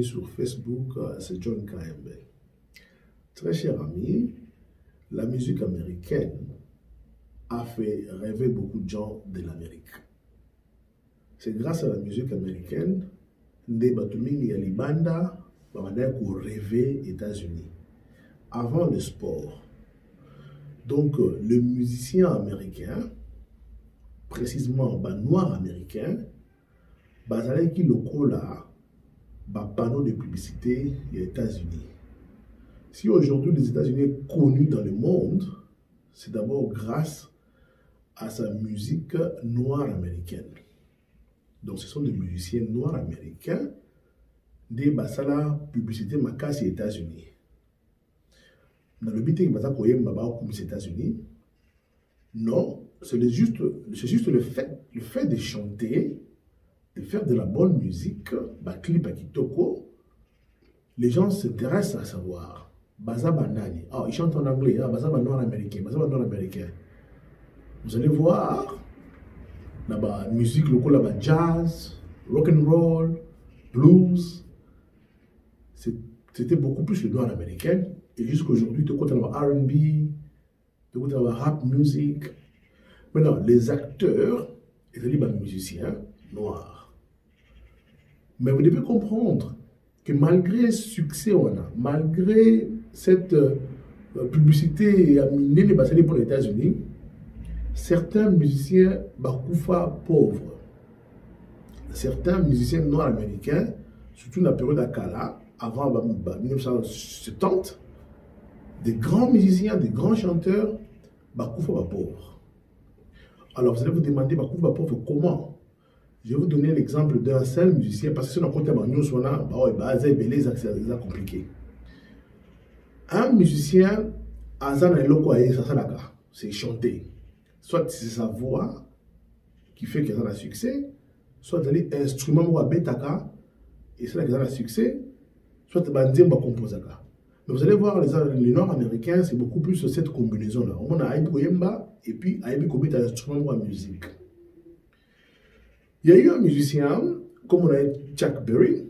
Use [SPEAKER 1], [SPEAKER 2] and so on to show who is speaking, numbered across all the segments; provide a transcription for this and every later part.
[SPEAKER 1] sur Facebook, c'est John Kayembe. Très cher ami, la musique américaine a fait rêver beaucoup de gens de l'Amérique. C'est grâce à la musique américaine que Batumini et Libanda ont rêvé aux États-Unis. Avant le sport. Donc, le musicien américain, précisément le noir américain, basé qui le cola, panneau de publicité aux États-Unis. Si aujourd'hui les États-Unis sont connus dans le monde, c'est d'abord grâce à sa musique noire américaine. Donc, ce sont des musiciens noirs américains des basala publicité makasi aux États-Unis. Dans le but aux États-Unis, non, c'est juste le fait de chanter, de faire de la bonne musique, clip à Kitoko, les gens s'intéressent à savoir. Baza Banani, ils chantent en anglais, Baza nord-américain, Vous allez voir, la musique locale, la jazz, rock and roll, blues, c'était beaucoup plus le noir américain. Et jusqu'à aujourd'hui, tu écoutes la R&B, tu écoutes la rap music. Maintenant, les acteurs, ils sont des musiciens noirs. Mais vous devez comprendre que malgré le succès, malgré cette publicité amenée pour les États-Unis, certains musiciens bakoufa pauvres, certains musiciens noirs américains, surtout dans la période d'Akala, avant 1970, des grands musiciens, des grands chanteurs, bakoufa pauvres. Alors vous allez vous demander, bakoufa pauvre comment? Je vais vous donner l'exemple d'un seul musicien, parce que si on a compté c'est compliqué. Un musicien, c'est chanter. Soit c'est sa voix qui fait qu'il a un succès, soit c'est l'instrument ou betaka, et c'est là qu'il a un succès, soit c'est un composer. Mais vous allez voir, les Nord-Américains, c'est beaucoup plus cette combinaison-là. On a Aïbou Yemba, et puis Aïbou Kobi, un instrument ou musique. Il y a eu un musicien, comme on a Chuck Berry,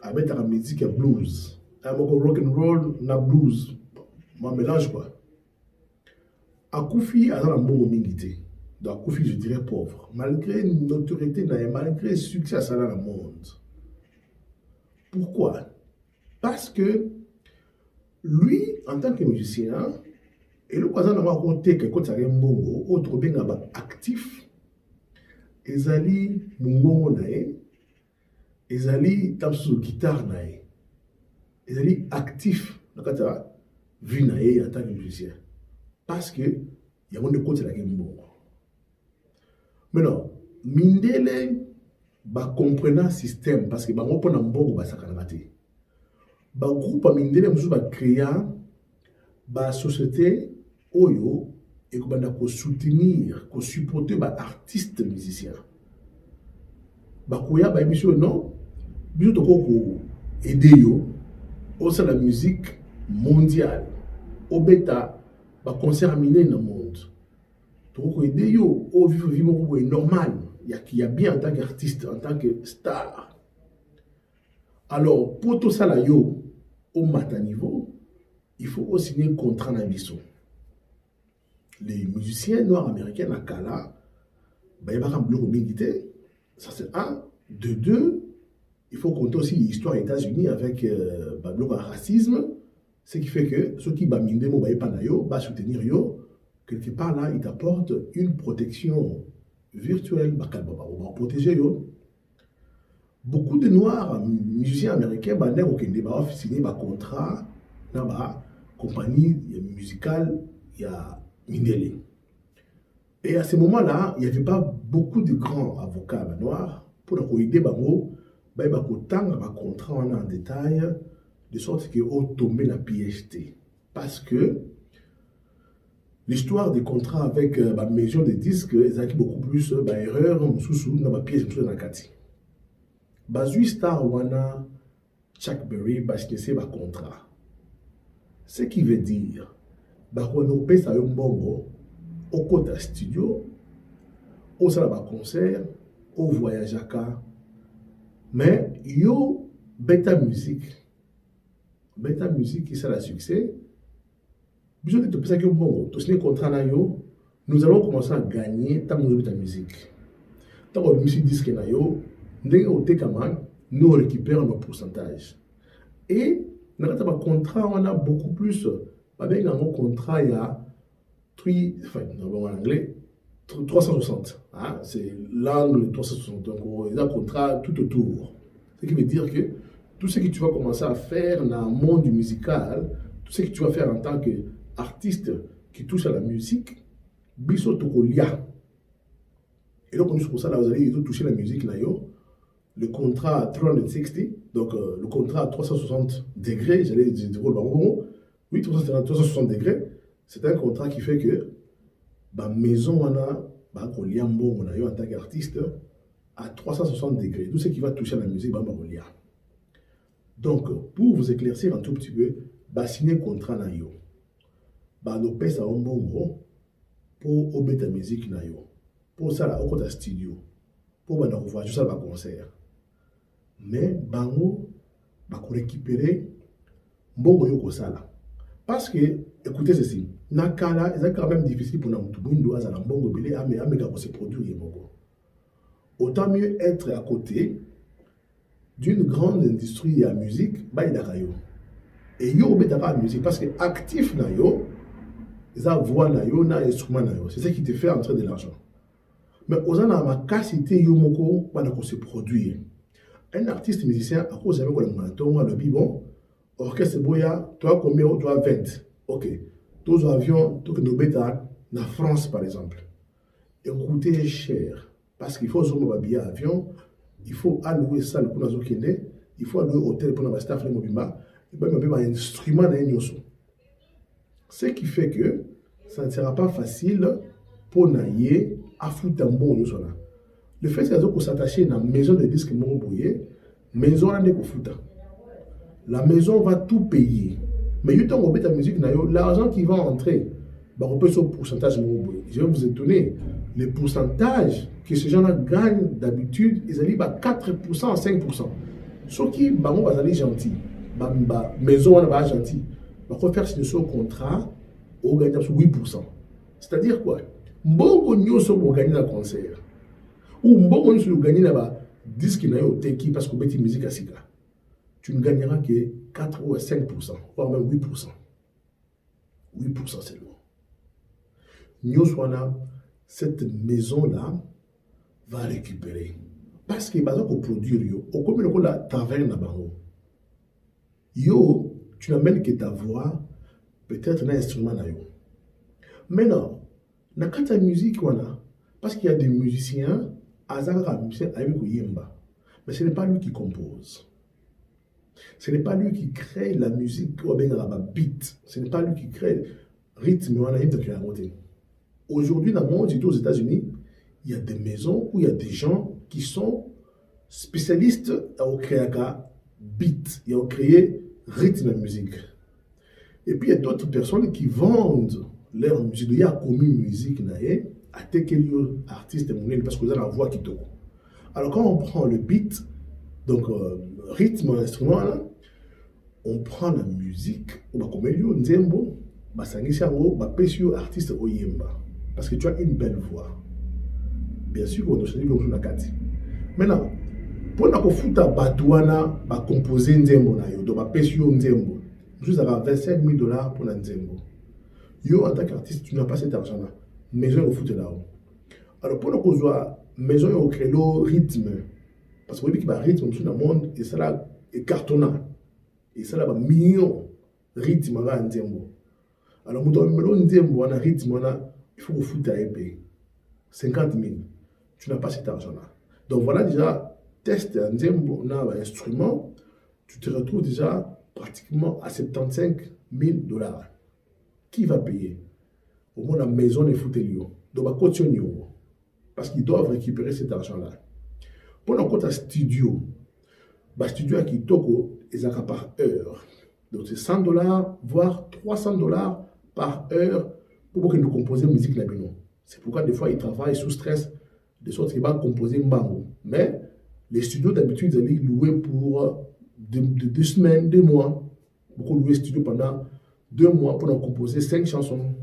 [SPEAKER 1] avec la musique blues. Un rock and roll, na blues. Moi, mélange quoi. Akoufi a un bon minité. Donc Akoufi, je dirais pauvre. Malgré une notoriété, malgré le succès à ça dans le monde. Pourquoi? Parce que lui, en tant que musicien, et le croisant d'avoir côté que quand ça vient bongo, autre bien actif. Ezali mungongo nae, ezali tape sur guitare nae, ezali actif dans la vie nae en tant que musicien, parce que il y a un de côté la game bon. Maintenant, mindele ba comprendre système parce que ba ngopona mbongo ba sakanamate. Ba groupe mindele musu ba créer ba société oyo et qu'on va soutenir, qu'on supporter les artistes musiciens. Bakoya ba émission non, biso to ko aider yo au sein de la musique mondiale. Au bêta ba concert miné dans le monde. To ko aider yo au vivre normal, il y a bien en tant qu'artiste, en tant que star. Alors pour tout ça là yo au matin niveau, il faut aussi signer un contrat dans biso. Les musiciens noirs américains à Kala, ça c'est un. De deux, il faut compter aussi l'histoire des États-Unis avec le racisme, ce qui fait que ceux qui va soutenir yo, quelque part là, ils t'apportent une protection virtuelle, va protéger yo. Beaucoup de noirs musiciens américains ont signé un contrat dans la compagnie musicale. Il y a Mindele. Et à ce moment-là, il n'y avait pas beaucoup de grands avocats noirs pour aider Bango, un contrat en détail, de sorte qu'ils ont tombé la PhD. Parce que l'histoire des contrats avec la maison de disques, ils ont beaucoup plus d'erreurs dans la pièce de la Kati. Bazui Star Wana, Chuck Berry, c'est un contrat. Ce qui veut dire, on paye ça au côté studio, au salon concert, au voyage à cas. Mais yo Beta Music, qui sera un succès. Besoin de penser que bon, tout ce contrat là, nous allons commencer à gagner tant que nous avons musique. Tant que nous avons disque là, nous récupérons nos pourcentages. Et dans le contrat, on a beaucoup plus. Avec un contrat, il y a en anglais, 360. Hein? C'est l'angle 360. Donc, il y a un contrat tout autour. Ce qui veut dire que tout ce que tu vas commencer à faire dans le monde musical, tout ce que tu vas faire en tant qu'artiste qui touche à la musique, biso tokolia. Et donc, c'est pour ça que vous allez toucher la musique. Le contrat à 360, donc le contrat à 360 degrés, j'allais dire, oui, 360 degrés, c'est un contrat qui fait que la maison, on a en tant qu'artiste à 360 degrés. Tout ce qui va toucher à la musique, donc, pour vous éclaircir un tout petit peu, signer un contrat na yo. Nous payons un bon pour obéir la musique na yo. Pour ça, au côté studio. Pour voir juste ça va concert. Mais bango va récupérer mbongo yoko sala parce que écoutez ceci nakala c'est quand même difficile pour nous tout mundo azala mbongo belé ameka ko se produire mbongo. Autant mieux être à côté d'une grande industrie à musique ba idaka yo et yo betaka musique parce que actif na yo za voix na yo na instrument na yo c'est ça qui te fait entrer de l'argent. Mais aux ana makasité yo moko ba ko se produire. Un artiste musicien, à cause de le bon, orchestre boya, toi combien, toi 20. Ok. Tous les avions, tout que nous mettons en France par exemple. Et coûter cher. Parce qu'il faut zoom un billet avion, il faut allouer ça pour nous occuper, il faut allouer hôtel pour nous staff les mobimba, et puis il y a un instrument dans une ce qui fait que ça ne sera pas facile pour naïe à foutre un bon yoso. Le fait que vous s'attacher à la maison de disques Moroboye, maison à la maison va tout payer. Mais quand on met la musique, l'argent qui va entrer, on peut sur le pourcentage Moroboye. Je vais vous étonner, les pourcentages que ces gens-là gagnent d'habitude, ils arrivent à 4% à 5%. Ce qui est gentil, la maison est gentil. On peut faire ce contrat, on gagne 8%. C'est-à-dire quoi? Bon, on gagne un concert. Ou bon, si tu gagnes là-bas, disque parce que tu musique à Sika, tu ne gagneras que 4 ou 5%, voire même 8%. 8% seulement. Nous cette maison-là va récupérer. Parce que par exemple, au produire, au comme la taverne là-bas, tu n'amènes que ta voix, peut-être un instrument là. Maintenant, dans la musique, parce qu'il y a des musiciens, mais ce n'est pas lui qui compose. Ce n'est pas lui qui crée la musique ou bien la beat. Ce n'est pas lui qui crée le rythme. Aujourd'hui, dans le monde, aux États-Unis, il y a des maisons où il y a des gens qui sont spécialistes à créer un beat et à créer rythme de musique. Et puis il y a d'autres personnes qui vendent leur musique. Il y a comme une musique à tel artiste parce que vous avez la voix qui tourne. Alors quand on prend le beat, donc rythme, instrument, là, on prend la musique, on va comme nzembo, artiste oyemba, parce que tu as une belle voix. Bien sûr, on a choisi le Nakati. Maintenant, pour nous foutre batouana, composer nzembo na yo, donc nzembo, juste avoir $25 000 pour la nzembo. Yo en tant qu'artiste, tu n'as pas cet argent-là. Maison au foot là-haut. Alors pour nous causer maison au créer le rythme, parce que vous voyez qu'il y a un rythme dans le monde et ça là est cartonnant et ça là va million rythme là en tempo. Alors nous devons tempo on a rythme on a il faut que foot à payer 50 000. Tu n'as pas cet argent-là. Donc voilà déjà test un tempo on a un instrument, tu te retrouves déjà pratiquement à $75 000. Qui va payer? Au moins la maison est foutée. Donc, on va continuer. Parce qu'ils doivent récupérer cet argent-là. Pour le compte à studio, le studio qui toko, ils ont par heure. Donc, c'est $100, voire $300 par heure pour que nous composions musique là. C'est pourquoi des fois, ils travaillent sous stress, de sorte qu'ils vont composer mbango. Mais les studios, d'habitude, ils allaient louer pour de 2 semaines, 2 mois. Beaucoup loué studio pendant 2 mois pour en composer 5 chansons.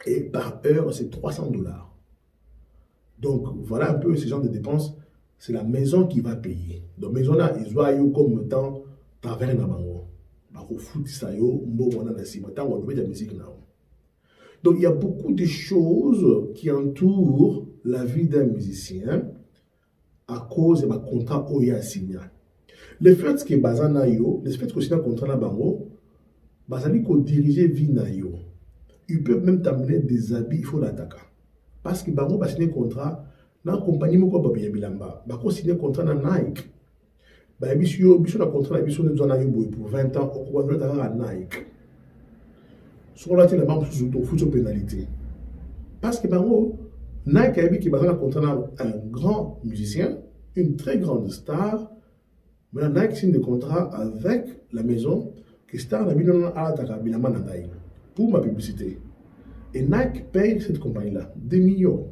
[SPEAKER 1] Et par heure, c'est $300. Donc, voilà un peu ce genre de dépenses. C'est la maison qui va payer. Donc, maison là, ils ont comme temps, taverne à bango. Bako foot sayo, mbo wana na sima, tant on la musique là. Donc, il y a beaucoup de choses qui entourent la vie d'un musicien à cause de ma contrat Oya signé. Le fait que Bazana yo, le fait que tu as un contrat na bango, Bazali ko diriger vie na yo. Ils peuvent même t'amener des habits, il faut l'attaquer. Parce que bango ba signer contrat na compagnie moko ba bien bilamba, ba ko signer contrat na Nike. Ba biso na contrat na biso ne zona yo boy pour 20 ans, on va venir à Nike. Sur la télé, il faut une pénalité. Parce que Nike a dit qu'il y a un grand musicien, une très grande star. Mais Nike signe des contrats avec la maison que star n'a pas pour ma publicité. Et Nike paye cette compagnie-là des millions.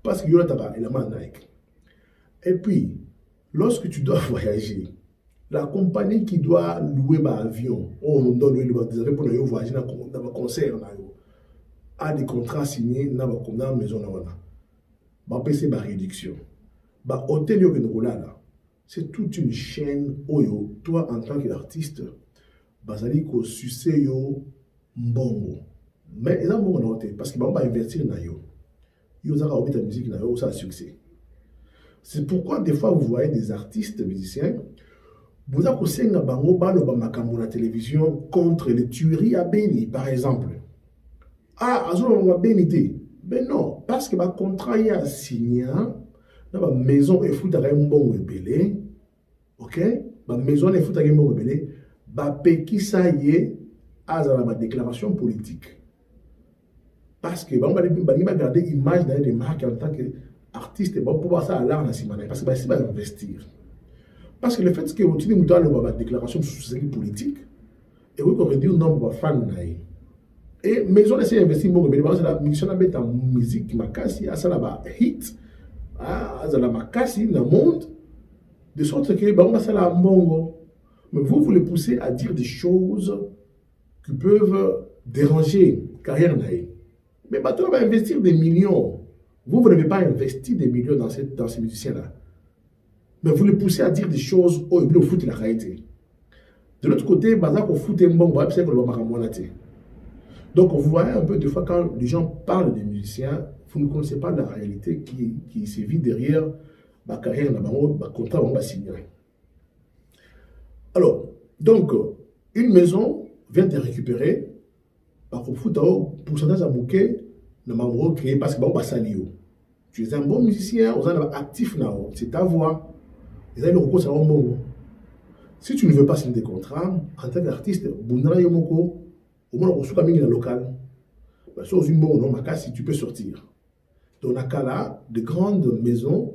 [SPEAKER 1] Parce qu'il y a Nike. Et puis, lorsque tu dois voyager, la compagnie qui doit louer l'avion, on doit louer l'avion pour voyager dans un concert, a des contrats signés dans la maison. On paye ces réductions. L'hôtel, c'est toute une chaîne. Toi, en tant qu'artiste, basali ko suce yo mbongo. Mais ils ont bon parce qu'ils vont investir dans yo. Ils ont ta musique dans yo, ça a succès. C'est pourquoi des fois vous voyez des artistes musiciens. Vous avez aussi un bango balo bamakambo la télévision contre les tueries à Beni, par exemple. Ah, on a Beni. Ben non, parce que le contrat y a signé, dans la maison est foutu à un bon rebelle, ok? La maison est foutu à un bon rebelle, bah peki ça y est, à la déclaration politique. Parce que on va garder l'image des marques en tant qu'artiste et pour voir ça à l'art national, parce que c'est pas investir. Parce que le fait que vous avez une déclaration politique, et vous avez dit non, vous fan et maison essaie d'investir beaucoup, mais la mission est en musique, makasi, à ça là hit, à ça là makasi dans le monde, de sorte que bah on va ça là mongo. Mais vous les poussez à dire des choses qui peuvent déranger carrière naïe. Mais bah tu vas investir des millions. Vous n'avez pas investi des millions dans ces musiciens là. Mais vous les poussez à dire des choses où ils foutent la réalité. De l'autre côté, Bazak au foot un bon, c'est que le maramouanaté. Donc, vous voyez un peu des fois quand les gens parlent des musiciens, vous ne connaissez pas la réalité qui se vit derrière ma carrière, ma contrat, ma signer. Alors, donc, une maison vient de récupérer, par contre, pourcentage à bouquet, de membres créés parce que va s'allier. Tu es un bon musicien, on est actif, c'est ta voix. Et ça, le recours, c'est un bon. Si tu ne veux pas signer des contrats, en tant qu'artiste, Bundra Yomoko, au moins, on reçoit un local. Si tu peux sortir. Dans le cas là, de grandes maisons,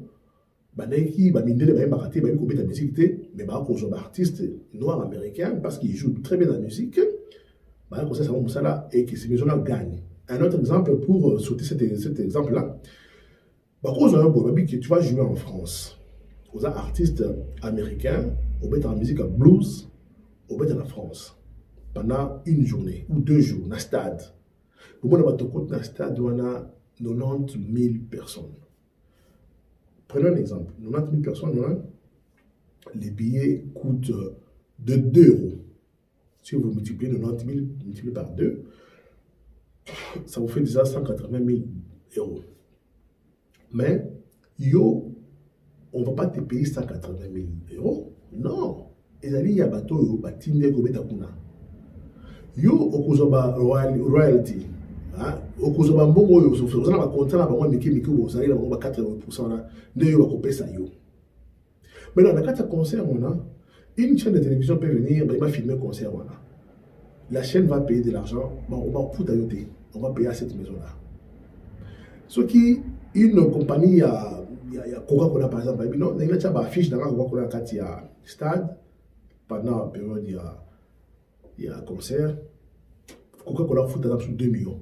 [SPEAKER 1] qui va miner les baratés, va couper ta musique, mais va cause artistes noirs américains parce qu'ils jouent très bien la musique. Comme ça, ça va ça là et que ces maisons-là gagnent. Un autre exemple pour sauter cet exemple-là, que tu vas jouer en France. Aux artistes américains, au bête en musique blues, au bête en France, pendant une journée ou 2 jours, dans le stade. Pour moi, dans le stade, on a 90 000 personnes. Prenons un exemple. 90 000 personnes, les billets coûtent de 2 euros. Si vous multipliez 90 000 multiplié par 2, ça vous fait déjà 180 000 euros. Mais, on ne va pas te payer 180 000 euros. Non. Et il y a un bateau, il y a un bateau. Royalty. Au Kosoba Mbongo, vous avez un contrat, vous avez 80%. Mais dans le cas de concert, une chaîne de télévision peut venir, il va filmer un concert. La chaîne va payer de l'argent, on va foutre à côté, on va payer à cette maison-là. Ce qui, une compagnie, il y a Coca-Cola par exemple, il y a une affiche dans Coca-Cola quand il y a stade, pendant la période, il y a un concert. Coca-Cola fout sur 2 millions.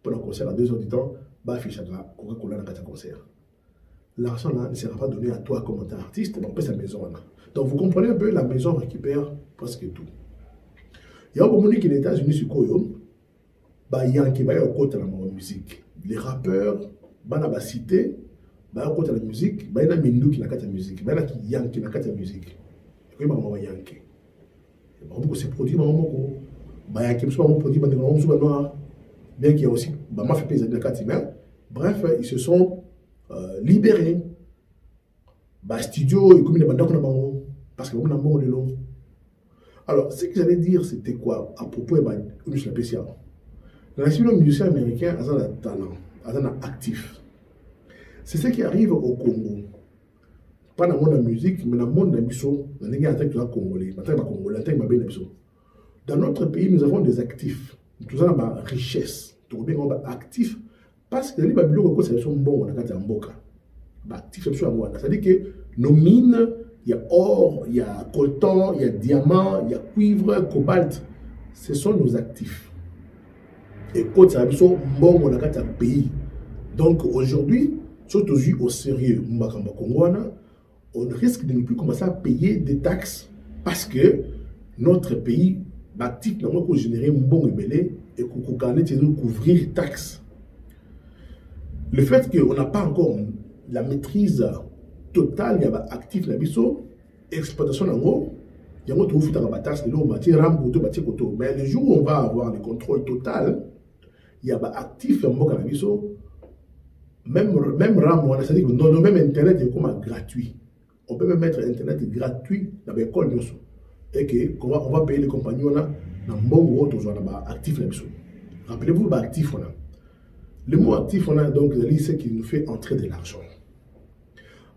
[SPEAKER 1] Pendant le concert, à 2 heures du temps, affiche Coca-Cola dans le concert. l'argent là ne sera pas donné à toi comme artiste, mais on paie sa maison là. Donc vous comprenez un peu, la maison récupère presque tout. Il y a beaucoup de monde qui est aux États-Unis sur Koyo, il y a qui va au côté de la musique. Les rappeurs, la cité, au côté de la musique, il y a des Mindou qui n'a pas de musique, il y a des Yang qui n'a pas de musique. Il y a des Yang. Il y a des produits, il y a des produits, bien qu'il y a aussi, bref, ils se sont libérés. Studio, parce que vous de l'eau. Alors, ce que j'allais dire, c'était quoi à propos de la PCA. La musicien américain a un talent, a un actif. C'est ce qui arrive au Congo. Pas dans le monde de la musique, mais dans le monde de la musique, dans le Congolais. Dans notre pays, nous avons des actifs. Nous avons une richesse. Nous avons des actifs parce que les Babylons sont bons dans la mboka. C'est-à-dire que nos mines, il y a or, il y a coltan, il y a diamant, il y a cuivre, cobalt. Ce sont nos actifs. Et quand ça sont bons dans le pays. Donc aujourd'hui, surtout au sérieux, on risque de ne plus commencer à payer des taxes parce que notre pays actif n'a pas générer un bon ébélé et qu'on couvrir les taxes. Le fait qu'on n'a pas encore la maîtrise totale, il y a actif la biso, exploitation en gros, il y a un autre foutre à taxe, mais le jour où on va avoir le contrôle total, il y a actif en gros biso, même RAM, c'est-à-dire que non, même Internet est comme gratuit. On peut même mettre Internet gratuit dans l'école. Et qu'on va payer les compagnies dans un bon gros actif. Rappelez-vous, actif. Le mot actif, on a donc ce qui nous fait entrer de l'argent.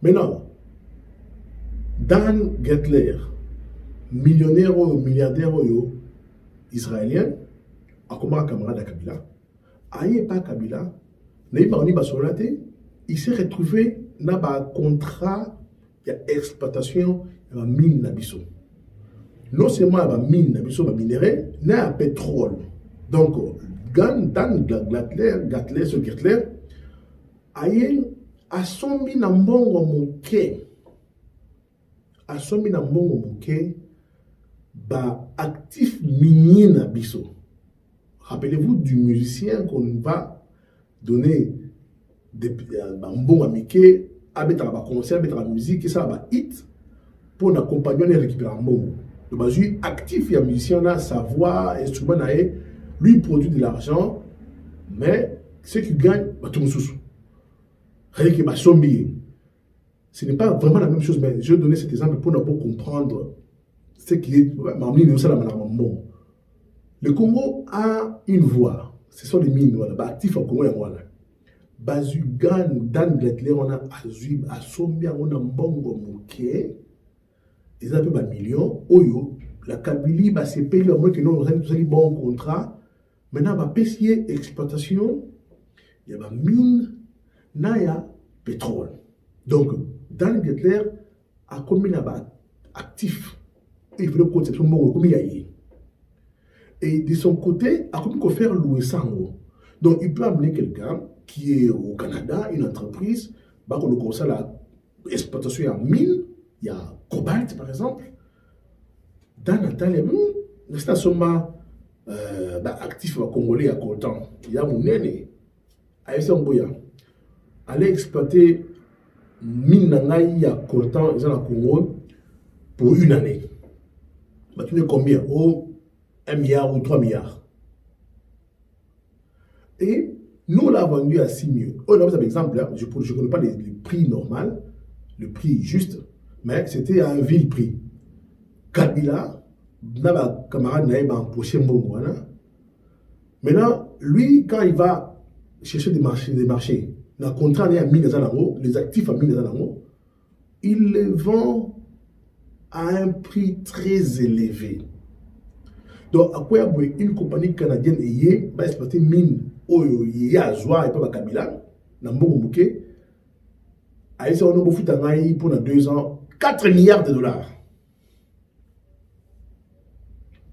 [SPEAKER 1] Maintenant, Dan Gettler, millionnaire ou milliardaire israélien, a comme un camarade de Kabila, aïe pas Kabila, il s'est retrouvé dans un contrat d'exploitation de la mine Nabiso. Non seulement la mine Nabiso, la minerai, mais le pétrole. Donc, Dan Gettler, ce Gettler, a sombi na mbongo moke. A sombi na mbongo moke, actif minier Nabiso. Rappelez-vous du musicien qu'on va donner des bons amitiés, avec un concert, avec la musique, et ça va hit pour accompagner les récupérer un bon. Le basuit actif, il y a un musicien là, sa voix, instrument, lui il produit de l'argent, mais ceux qui gagnent, tout le monde. Ce n'est pas vraiment la même chose, mais je vais donner cet exemple pour comprendre ce qui est. Le Congo a une voix. Ce sont les mines, actifs au Congo. Bazugan, Dan Gettler, on a Asombia, on a Mbongo Mouké. Ils ont un million. Oyo, la Kabylie, c'est payé le moins que nous avons un bon contrat. Maintenant, il y a PCA exploitation, il y a mine, il y a pétrole. Donc, Dan Gettler a commis actif. Il veut le conception comme il y a. Et de son côté, il a comme faire louer ça en haut. Donc, il peut amener quelqu'un qui est au Canada, une entreprise, qu'on le conseille l'exploitation en mine, il y a cobalt par exemple. Dans Nathalie, c'est un sommet actif congolais à coltan. Il y a mon aîné, à Essamboya, aller exploiter mine nangaï à coltan, ils ont à Congo pour une année. Tu sais combien? 1 milliard ou 3 milliards. Et nous, on l'a vendu à 6 millions. Par exemple, je ne connais pas les prix normaux, le prix juste, mais c'était à un vil prix. Kabila, notre camarade n'a pas empoché Mbongo. Maintenant, lui, quand il va chercher des marchés, dans le contrat à 1000 les actifs à 1000 il les vend à un prix très élevé. Donc, à quoi une compagnie canadienne va exploiter mine oyo ya Zoa et pas Kabila, na Mbongo Mouké, a essayé de faire pour 2 ans 4 milliards de dollars.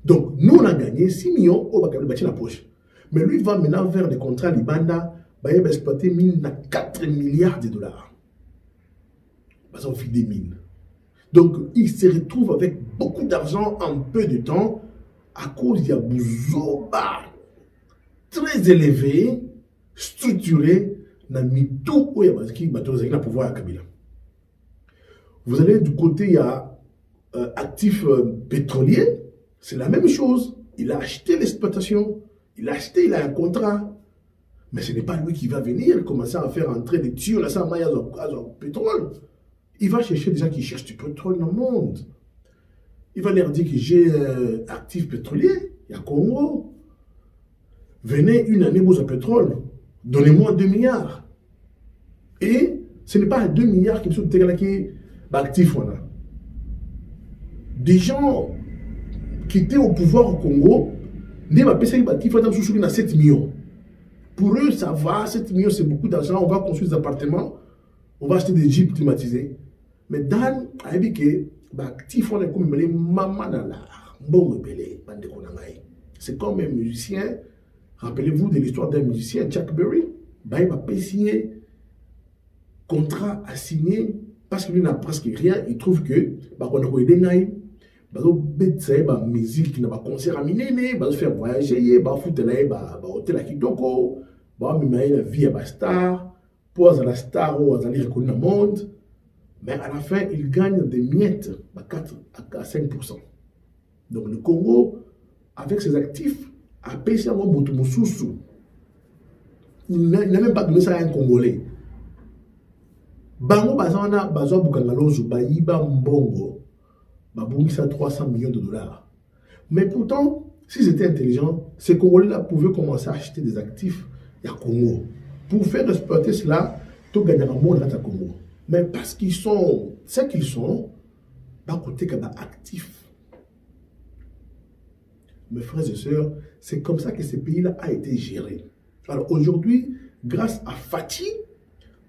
[SPEAKER 1] Donc, nous on a gagné 6 millions au Kabila dans la poche. Mais lui va maintenant vers des contrats Libanda, il va exploiter mine à 4 milliards de dollars. Ils ont fait des mines. Donc, ils se retrouvent avec beaucoup d'argent en peu de temps à cause du Bouzoba très élevé, structuré, dans le tout où il y a un pouvoir à Kabila. Vous allez du côté, il y a actifs pétroliers, c'est la même chose. Il a acheté l'exploitation, il a un contrat. Mais ce n'est pas lui qui va venir commencer à faire entrer des tuyaux, là, ça va pétrole. Il va chercher des gens qui cherchent du pétrole dans le monde. Il va leur dire que j'ai actif pétrolier, il y a Congo. Venez une année pour ce pétrole, donnez-moi 2 milliards. Et ce n'est pas 2 milliards qui sont actifs. Des gens qui étaient au pouvoir au Congo, ils ont 7 millions. Pour eux, ça va, 7 millions, c'est beaucoup d'argent, on va construire des appartements, on va acheter des jeeps climatisés. Mais Dan a dit que actif, on est comme les maman dans l'art. C'est comme un musicien. Rappelez-vous de l'histoire d'un musicien, Chuck Berry. Il va signer contrat à signer parce qu'il n'a presque rien. Il trouve que on a des naïs. Musique qui n'a pas concert à miner, va se faire voyager, va foutre là, hôtel à Kitoko, va mener la vie à star, pose à la star ou à la reconnue dans le monde. Mais à la fin, il gagne des miettes à 4 à 5%. Donc le Congo, avec ses actifs, a payé un Moutoumoussousou. Il n'a même pas donné ça à un Congolais. Bango Bazana, Bazo Bukangalozo, Baïba Mbongo, Babungisa 300 millions de dollars. Mais pourtant, s'ils étaient intelligents, ces Congolais-là pouvaient commencer à acheter des actifs à Congo. Pour faire exploiter cela, tout gagner un monde à Congo. Mais parce qu'ils sont, ce qu'ils sont, bah côté actifs. Mes frères et sœurs, c'est comme ça que ce pays-là a été géré. Alors aujourd'hui, grâce à Fati,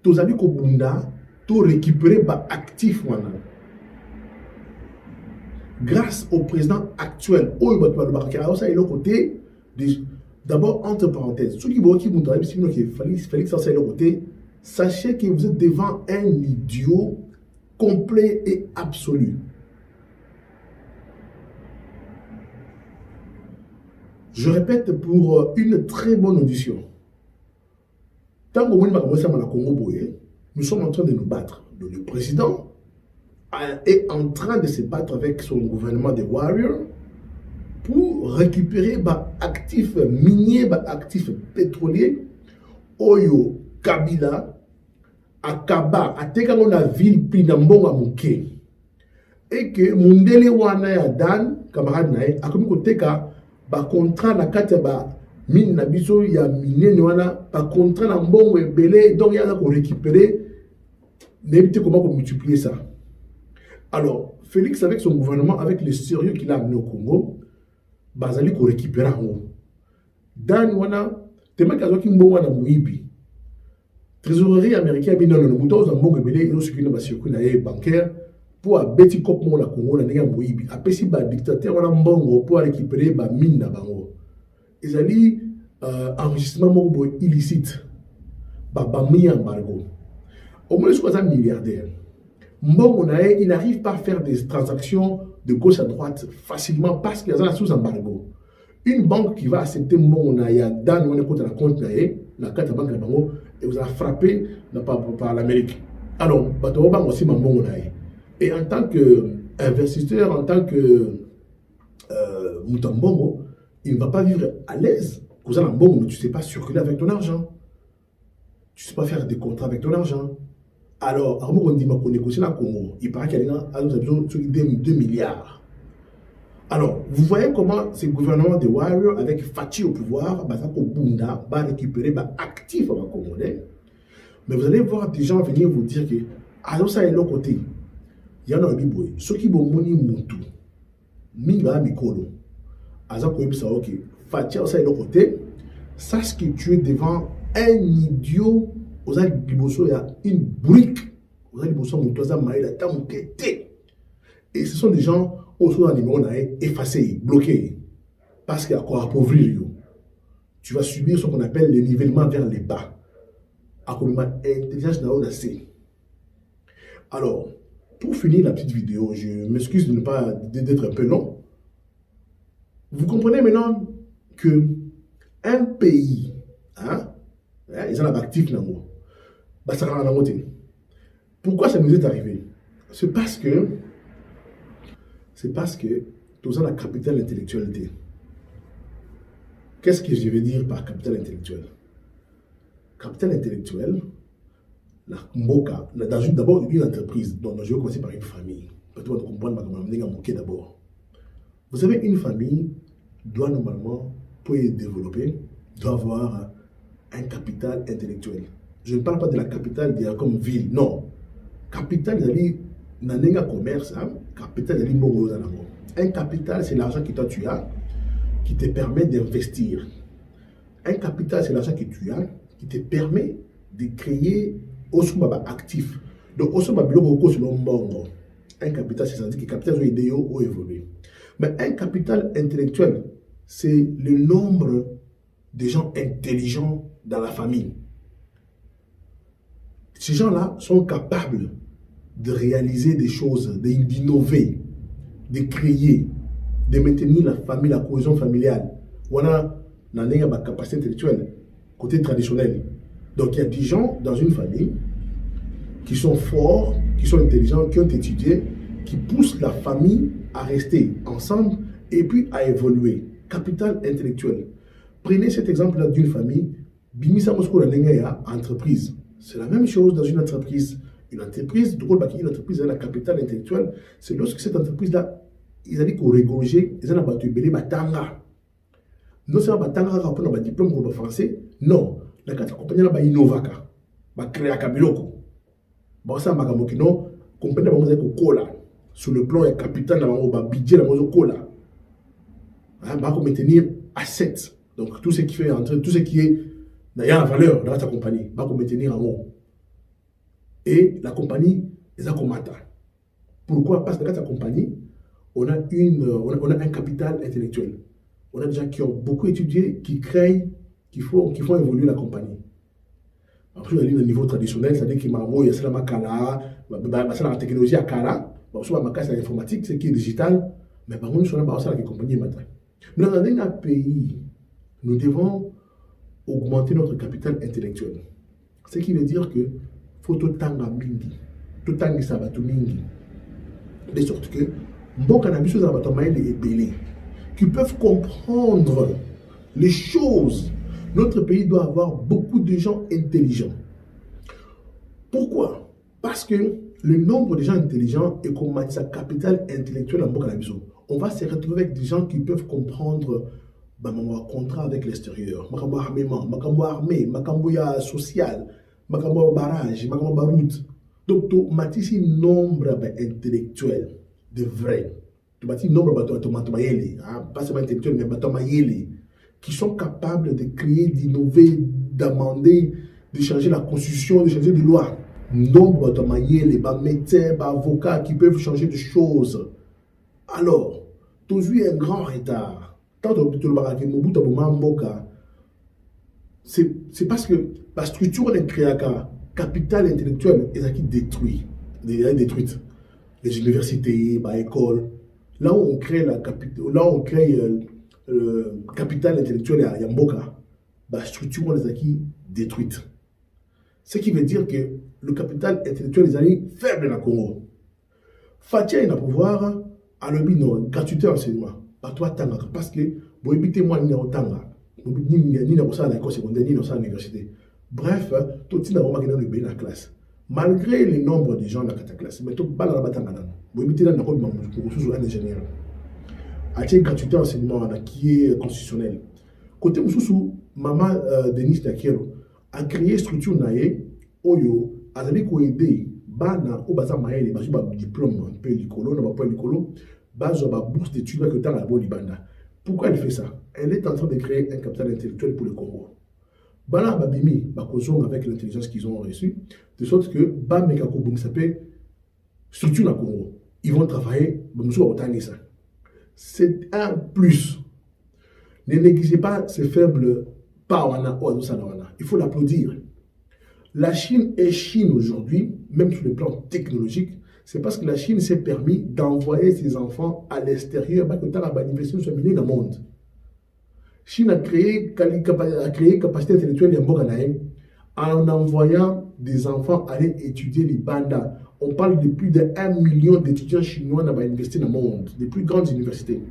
[SPEAKER 1] tous amis Kobunda, tout récupéré par actif. Grâce au président actuel, d'abord, entre parenthèses, ceux qui Félix Ansel de côté, sachez que vous êtes devant un idiot complet et absolu. Je répète pour une très bonne audition. Tant que nous sommes en train de nous battre. Le président est en train de se battre avec son gouvernement des Warriors pour récupérer des actifs miniers, des actifs pétroliers. Oyo, Kabila, Akaba, Atekano la ville, Pinambonga Mouké. Et que Mundele Wana ya Dan, camarade Nae, a comme côté ka, contrat na kataba, mine na biso ya mine wana, contrat na mbongo et belé, donc il y a qu'on récupérer, n'évitez comment on multiplier ça. Alors, Félix, avec son gouvernement, avec le sérieux qu'il a amené au Congo, Bazali qu'on récupère en haut. Dan wana, tema kazoki mbongo wana muibi. Trésorerie américaine, non, nous avons un bon rebelle, nous sommes un circuit bancaire pour un petit cop mon la Congo, la nègre mouibi. Après, si un dictateur, on a un bon pour récupérer ma mine na bango. Ils allaient enregistrement illicite, mis embargo. Au moins, je suis un milliardaire. Mbongo il n'arrive pas à faire des transactions de gauche à droite facilement parce qu'il y a un sous-embargo. Une banque qui va accepter Mbongo il y a dans le compte la carte banque et vous a frappé par l'Amérique. Alors, aussi Mbongo et en tant qu'investisseur, en tant que Moutambongo, il ne va pas vivre à l'aise. Tu ne sais pas circuler avec ton argent. Tu ne sais pas faire des contrats avec ton argent. Alors, on dit qu'on négocie dans le Congo. Il paraît qu'il y a 2 milliards. Alors, vous voyez comment ce gouvernement de Warrior, avec Fati au pouvoir, va récupérer actif à Congolais. Mais vous allez voir des gens venir vous dire que, alors ça est l'autre côté. Il y en a un biboué. Ceux qui vont mourir moutou. Minga Mikolo. Alors, ok. Fati, ça est l'autre côté. Sache que tu es devant un idiot. Vous avez il y a une brique. Vous avez et ce sont des gens au sein d'un niveau effacés, bloqués. Parce qu'il y a quoi appauvrir. Tu vas subir ce qu'on appelle le nivellement vers les bas. À intelligence Alors, pour finir la petite vidéo, je m'excuse de ne pas d'être un peu long. Vous comprenez maintenant que un pays, ils ont l'actif dans moi. Pourquoi ça nous est arrivé? C'est parce que nous avons la capitale intellectualité. Qu'est-ce que je veux dire par capital intellectuel? Capital intellectuel, la Mboka, d'abord une entreprise, donc je vais commencer par une famille. Pour comprendre d'abord. Vous savez, une famille doit normalement, pour y développer, doit avoir un capital intellectuel. Je ne parle pas de la capitale comme ville, non. Capital, il y a un commerce, capital, il y a un capital, c'est l'argent que toi tu as, qui te permet d'investir. Un capital, c'est l'argent que tu as, qui te permet de créer Osuma actif. Donc, Osuma Biloko, c'est un capital, c'est-à-dire que le capital est idéal ou évolué. Mais un capital intellectuel, c'est le nombre de gens intelligents dans la famille. Ces gens-là sont capables de réaliser des choses, d'innover, de créer, de maintenir la famille, la cohésion familiale. On a une capacité intellectuelle, côté traditionnel. Donc il y a des gens dans une famille qui sont forts, qui sont intelligents, qui ont étudié, qui poussent la famille à rester ensemble et puis à évoluer. Capital intellectuel. Prenez cet exemple-là d'une famille, Bimisa Mosco la entreprise. C'est la même chose dans une entreprise. Une entreprise, a la capitale intellectuelle, c'est lorsque cette entreprise-là, ils allaient corriger, ils allaient battre belé batanga. Non seulement batanga pour un diplôme pour le français, non. La compagnie là, innovaka, créer kabiloko. Bon ça, magamokino, compagnie là, vous avez cola. Sur le plan capital, là, budget là, vous cola. Va maintenir asset. Donc tout ce qui fait entrer, tout ce qui est d'ailleurs la valeur dans ta compagnie, va maintenir en haut. Et la compagnie, les a combattus. Pourquoi? Parce que dans ta compagnie, on a un capital intellectuel. On a des gens qui ont beaucoup étudié, qui créent, qui font évoluer la compagnie. Après, on a le niveau traditionnel, c'est-à-dire qu'il y a la technologie à Kala, l'informatique, ce qui est digital, mais par contre, on a la compagnie maintenant. Mais dans un pays, nous devons augmenter notre capital intellectuel. Ce qui veut dire que faut tout tanga mingi, tout tanga sabatu mingi, de sorte que mboka na biso za bato maïli et belé, qui peuvent comprendre les choses. Notre pays doit avoir beaucoup de gens intelligents. Pourquoi? Parce que le nombre de gens intelligents est comme sa capitale intellectuelle en mboka na biso. On va se retrouver avec des gens qui peuvent comprendre un contrat avec l'extérieur, makambo armement, makambo armée, makambo social, makambo barrage, makambo baroute. Donc, tu bâtis un nombre intellectuel de vrais. Tu bâtis un nombre pas seulement intellectuel, mais batomayele, qui sont capables de créer, d'innover, d'amender, de changer la constitution, de changer des lois. Nombre de médecins, avocats qui peuvent changer de choses. Alors, tu as eu un grand retard. C'est parce que la structure de créaka, capital intellectuel, est détruite. Détruite. Les universités, les écoles. Là où on crée le capital intellectuel à Yamboka, la structure est détruite. Ce qui veut dire que le capital intellectuel est faible dans le Congo. Fatia il a pouvoir à l'obino, gratuité enseignement. Parce que vous évitez moi ni otanga ni na kosa na école secondaire ni na l'université. Bref, tout le monde dans la classe. Malgré le nombre de gens dans la classe, mais tout bala la batanga nan. Vous évitez na ko sous un ingénieur. Atie gratuité enseignement qui est constitutionnel. Côté mususu maman Denis Takero a créé structure naé oyo azali ko aider bana o baza maele ba diplôme un peu likolo na ba point likolo bazo ba bourse d'études que dans la Bolibanda. Pourquoi elle fait ça? Elle est en train de créer un capital intellectuel pour le Congo. Bana babimi ba kozonga avec l'intelligence qu'ils ont reçue de sorte que ba meka ko bung s'appelle structure na Congo. Ils vont travailler ba musu ba ça. C'est un plus. Ne négligez pas ces faibles pas wana o ça wana. Il faut l'applaudir. La Chine est Chine aujourd'hui, même sur le plan technologique, c'est parce que la Chine s'est permis d'envoyer ses enfants à l'extérieur, parce que tu as l'université sur le monde. Chine a créé capacité intellectuelle en envoyant des enfants aller étudier les bandas. On parle de plus de 1 million d'étudiants chinois dans l'université dans le monde, des plus grandes universités.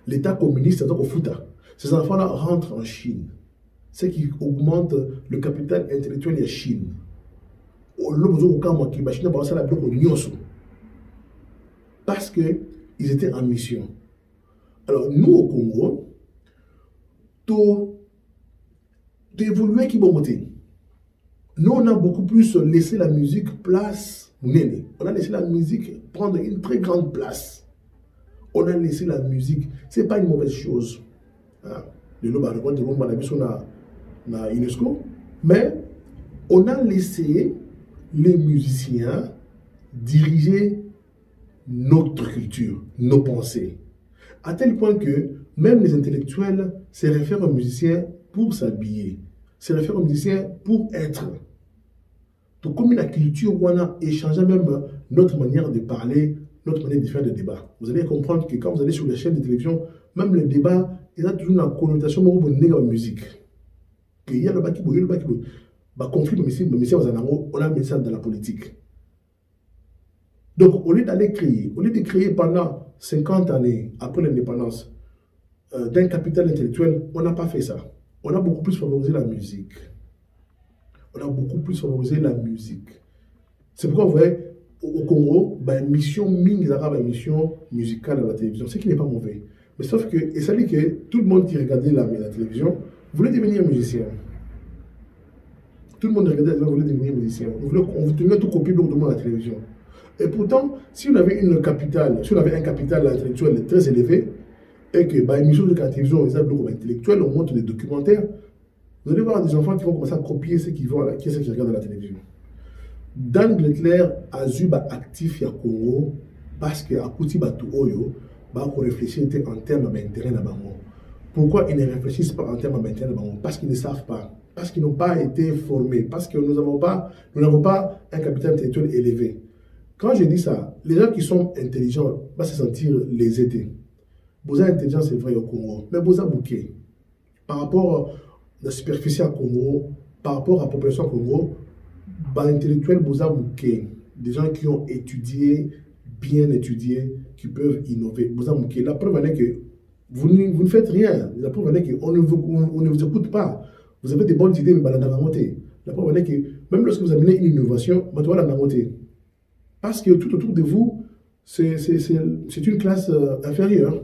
[SPEAKER 1] L'État communiste, c'est au Fouta. Ces enfants-là rentrent en Chine, ce qui augmente le capital intellectuel de la Chine. Parce qu'ils étaient en mission. Alors, nous au Congo, d'évoluer qui bon côté. Nous, on a beaucoup plus laissé la musique place. On a laissé la musique prendre une très grande place. On a laissé la musique. Ce n'est pas une mauvaise chose. Le nom de UNESCO. Mais on a laissé les musiciens diriger notre culture, nos pensées. À tel point que même les intellectuels se réfèrent aux musiciens pour s'habiller, se réfèrent aux musiciens pour être. Donc comme la culture, on a échangé même notre manière de parler, notre manière de faire des débats. Vous allez comprendre que quand vous allez sur les chaînes de télévision, même le débat, il a toujours une connotation de la musique. Il y a le conflit, on a mis ça dans la politique. Donc, au lieu de créer pendant 50 années après l'indépendance d'un capital intellectuel, on n'a pas fait ça. On a beaucoup plus favorisé la musique. C'est pourquoi vous voyez, au Congo, une mission musicale à la télévision, ce qui n'est pas mauvais. Mais sauf que, et ça dit que tout le monde qui regardait la télévision voulait devenir musicien. Tout le monde regardait la télévision voulait devenir musicien. On voulait tout copier de la télévision. Et pourtant, si on avait un capital intellectuel très élevé, et que l'émission de la télévision est beaucoup intellectuelle, on montre des documentaires, vous allez voir des enfants qui vont commencer à copier ce qu'ils regardent à la télévision. Dan Gletler a eu actif au Congo parce que à Kouti Batu Oyo, on réfléchit en termes d'intérêt. Pourquoi ils ne réfléchissent pas en termes d'intérêt? Parce qu'ils ne savent pas, parce qu'ils n'ont pas été formés, parce que nous n'avons pas un capital intellectuel élevé. Quand je dis ça, les gens qui sont intelligents vont se sentir lésés. Boza intelligent, c'est vrai au Congo, mais Boza bouquet. Par rapport à la superficie au Congo, par rapport à la population au Congo, intellectuel Boza bouquet. Des gens qui ont étudié, bien étudié, qui peuvent innover. Boza bouquet. La preuve est que vous ne faites rien. La preuve est qu'on ne vous écoute pas. Vous avez des bonnes idées, mais la preuve est que même lorsque vous amenez une innovation, vous allez la noter. Parce que tout autour de vous, c'est une classe inférieure.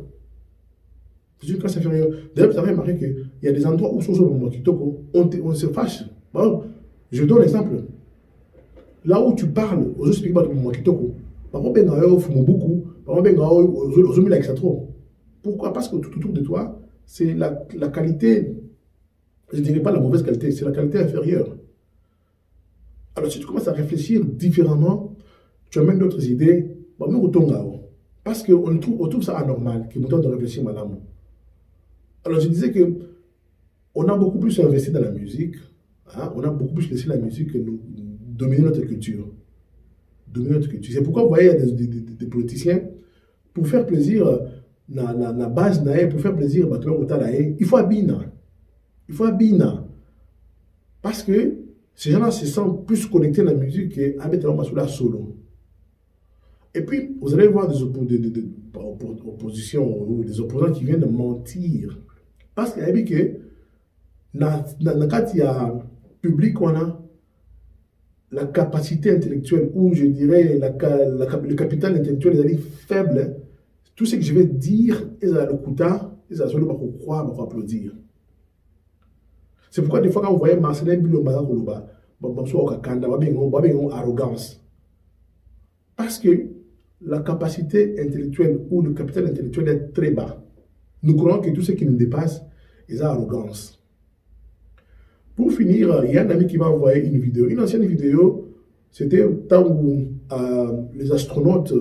[SPEAKER 1] C'est une classe inférieure. D'ailleurs, vous avez remarqué qu'il y a des endroits où on se fâche. Bon, je donne l'exemple. Là où tu parles, aux autres pays, pourquoi? Parce que tout autour de toi, c'est la qualité, je ne dirais pas la mauvaise qualité, c'est la qualité inférieure. Alors, si tu commences à réfléchir différemment, tu amènes d'autres idées, parce qu'on trouve ça anormal, que nous de réfléchir, madame. Alors, je disais que on a beaucoup plus investi dans la musique, on a beaucoup plus laissé la musique que nous dominer notre culture. C'est pourquoi vous voyez, il y a des politiciens, pour faire plaisir, la base, pour faire plaisir, il faut abina. Parce que ces gens-là se sentent plus connectés à la musique qu'avec la solo. Et puis, vous allez voir des oppositions ou des opposants qui viennent de mentir. Parce qu'il y a dit que dans le cas public, on a la capacité intellectuelle, ou je dirais le capital intellectuel est faible. Tout ce que je vais dire, ils ont le kouta, ils ont croire, ils vont applaudir. C'est pourquoi des fois quand vous voyez Marcelin Bilomba, arrogance. Parce que la capacité intellectuelle ou le capital intellectuel est très bas. Nous croyons que tout ce qui nous dépasse est arrogance. Pour finir, il y a un ami qui m'a envoyé une vidéo. Une ancienne vidéo, c'était le temps où les astronautes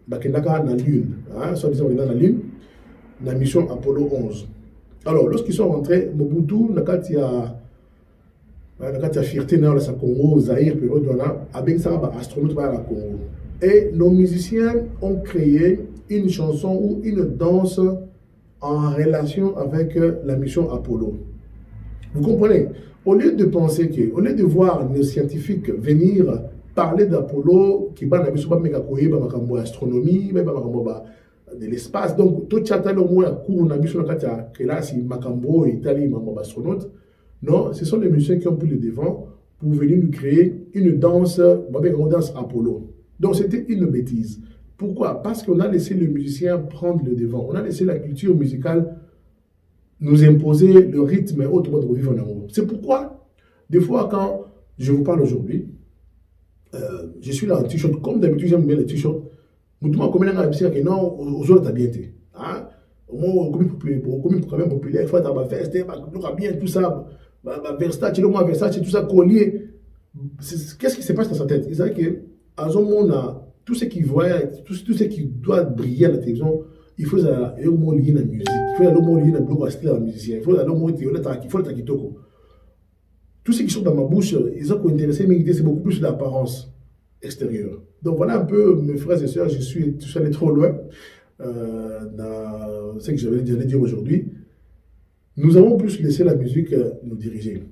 [SPEAKER 1] Bakendaka dans la Lune, soit-disant dans la Lune, dans la mission Apollo 11. Alors, lorsqu'ils sont rentrés, Mobutu, Nakatia, Quand tu as fierté dans le Congo, Zaïre, période là, avec ça, astronaute va à la Congo. Et nos musiciens ont créé une chanson ou une danse en relation avec la mission Apollo. Vous comprenez? Au lieu de penser que, au lieu de voir nos scientifiques venir parler d'Apollo, qui va dans l'astronomie, de l'espace, donc tout chatal au moins cours on a vu sur la carte que là si Macambo Italie Mambo astronaute. Non, ce sont les musiciens qui ont pris le devant pour venir nous créer une danse Apollo. Donc c'était une bêtise. Pourquoi? Parce qu'on a laissé le musicien prendre le devant. On a laissé la culture musicale nous imposer le rythme autrement de vivre en amour. C'est pourquoi, des fois, quand je vous parle aujourd'hui, je suis là en t-shirt, comme d'habitude, j'aime bien les t-shirts. Mais tout le monde comme que non, aux autres, t'as bien été. Au moins, comme quand même populaire, il faut être veste, bien, tout ça, Versace, le moins Versace, tout ça, collier. Qu'est-ce qui se passe dans sa tête? Il sait que, à ce moment-là, tout ce qui voit, tout ce qui doit briller à la télévision, il faut aller au moins lié dans la musique, il faut aller au moins lié dans le bloc à la musicien, il faut aller au moins lié dans le takitoko. Tout ce qui sont dans ma bouche, ils ont intéressé, mais c'est beaucoup plus l'apparence extérieure. Donc voilà un peu, mes frères et sœurs, je suis allé trop loin dans ce que j'allais dire aujourd'hui. Nous avons plus laissé la musique nous diriger.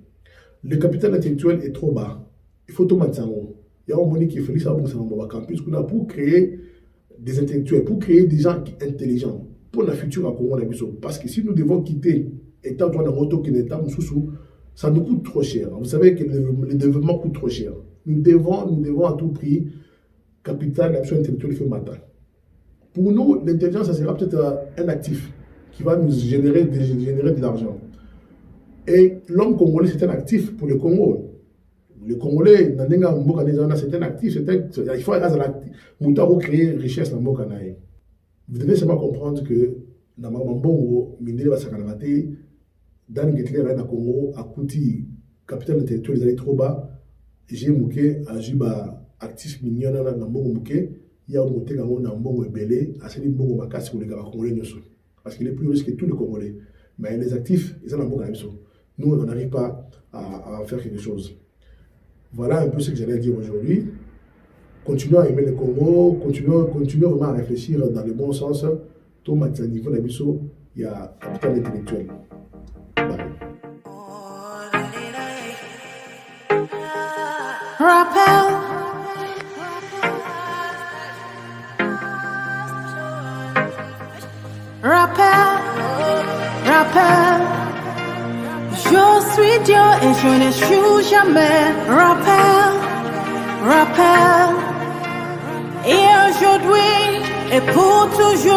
[SPEAKER 1] Le capital intellectuel est trop bas. Il faut tout mettre en haut. Il y a un monde qui est félix à campus pour créer des intellectuels, pour créer des gens intelligents pour la future à Congo. Parce que si nous devons quitter l'État de Moto qui n'est pas sous, ça nous coûte trop cher. Vous savez que le développement coûte trop cher. Nous devons à tout prix capital l'action intellectuelle fait matin. Pour nous, l'intelligence, ça sera peut-être un actif qui va nous générer de l'argent. Et l'homme congolais, c'est un actif pour le Congo. Le Congolais, c'est un actif, il faut créer richesse dans le Congo. Vous devez seulement comprendre que dans le Congo, dans le Congo, à Kouti, capital intellectuel, ils allaient trop bas. J'ai mouké à Juba, actif mignon dans le Congo, il y a un monté dans le Congo, belé, à ce niveau, on va casser pour les Congolais. Parce qu'il est plus riche que tous les Congolais. Mais les actifs, ils sont dans le Congo. Nous, on n'arrive pas à faire quelque chose. Voilà un peu ce que j'allais dire aujourd'hui. Continuons à aimer le Congo, continuons vraiment à réfléchir dans le bon sens. Tout le niveau de il y a capital intellectuel.
[SPEAKER 2] Rappel. Je suis Dieu et je n'échoue jamais. Rappel. Et aujourd'hui et pour toujours.